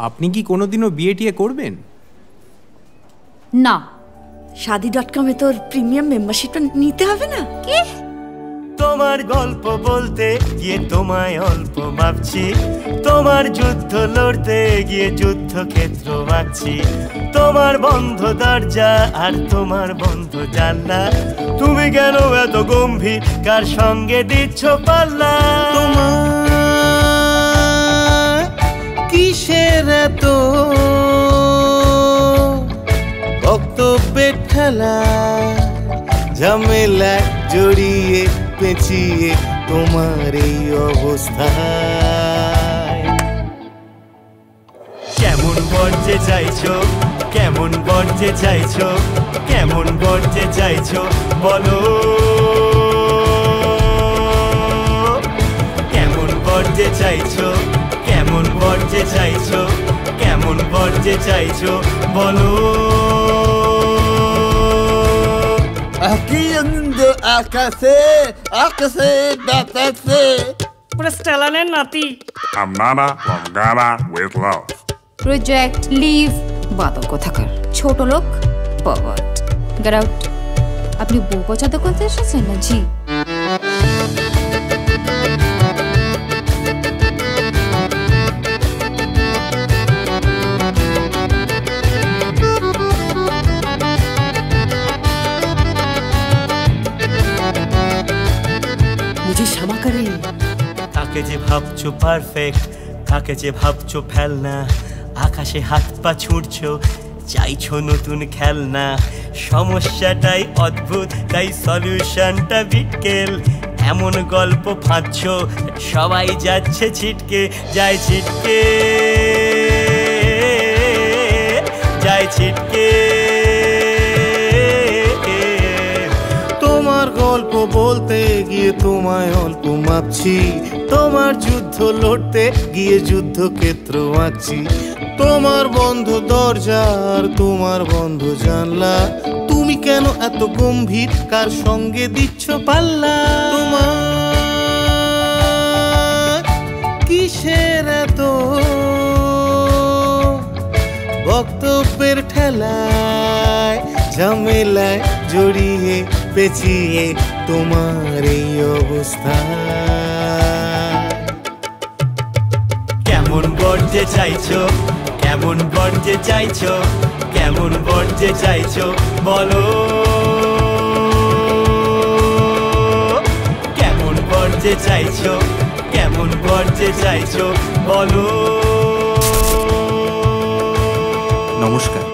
আপনি কি কোনোদিনও বিয়ে টিয়ে করবেন? না। শাদি.com-এ তোর প্রিমিয়াম মেম্বারশিপটা নিতে হবে না? কি? তোমার গল্প বলতে গিয়ে তোমায় অল্প ভাবছি, তোমার যুদ্ধ লড়তে গিয়ে যুদ্ধক্ষেত্র ভাবছি। তোমার বন্ধ দরজা আর তোমার বন্ধ জানলা, তুমি কেন এত গম্ভীর, কার সঙ্গে দিচ্ছ পাল্লা? তোমার কিসের এত বক্তব্যের ঠেলা, ঝামেলা জড়িয়ে পেঁচিয়ে তোমার এই অবস্থা? কেমন বর্জে চাইছো, কেমন বর্জে চাইছো, কেমন বর্জে চাইছো বলো? কেমন বর্জে চাইছো, কেমন বর্জে চাইছো, কেমন বর্জে চাইছো বলো? Aquí ando আকাশে আকাশে বাতাসে। পুরো স্টেলানের নাতি। I'm Nana from Ghana with love. Project live Badal কোথাকার ছোট লোক পাওয়ার গেট আউট। আপনি বউ পছন্দ করতে এসেছেন না? জি। তাকে যে ভাবছো পারফেক্ট, তাকে যে ভাবছো ফেলনা, আকাশে হাত পা ছুঁড়ছো চাইছো নতুন খেলনা। সমস্যাটাই অদ্ভুত, তাই সলিউশনটা বিকেল। এমন গল্প ফাঁদছো সবাই যাচ্ছে ছিটকে, যায় ছিটকে, যায় ছিটকে। তোমার গল্প বলতে গিয়ে তোমায় অল্প মাপছি, তোমার যুদ্ধ লড়তে গিয়ে যুদ্ধক্ষেত্র আঁকছি। তোমার বন্ধ দরজা আর তোমার বন্ধ জানলা, তুমি কেন এত গম্ভীর, কার সঙ্গে দিচ্ছ পাল্লা? তোমার কিসের এত বক্তব্যের ঠেলায়, ঝামেলায় জড়িয়ে পেঁচিয়ে তোমার এই অবস্থা? কেমন বর্জে চাইছো, কেমন বর্জে চাইছো, কেমন বর্জে চাইছো বলো? কেমন বর্জে চাইছো, কেমন বর্জে চাইছো বলো? নমস্কার।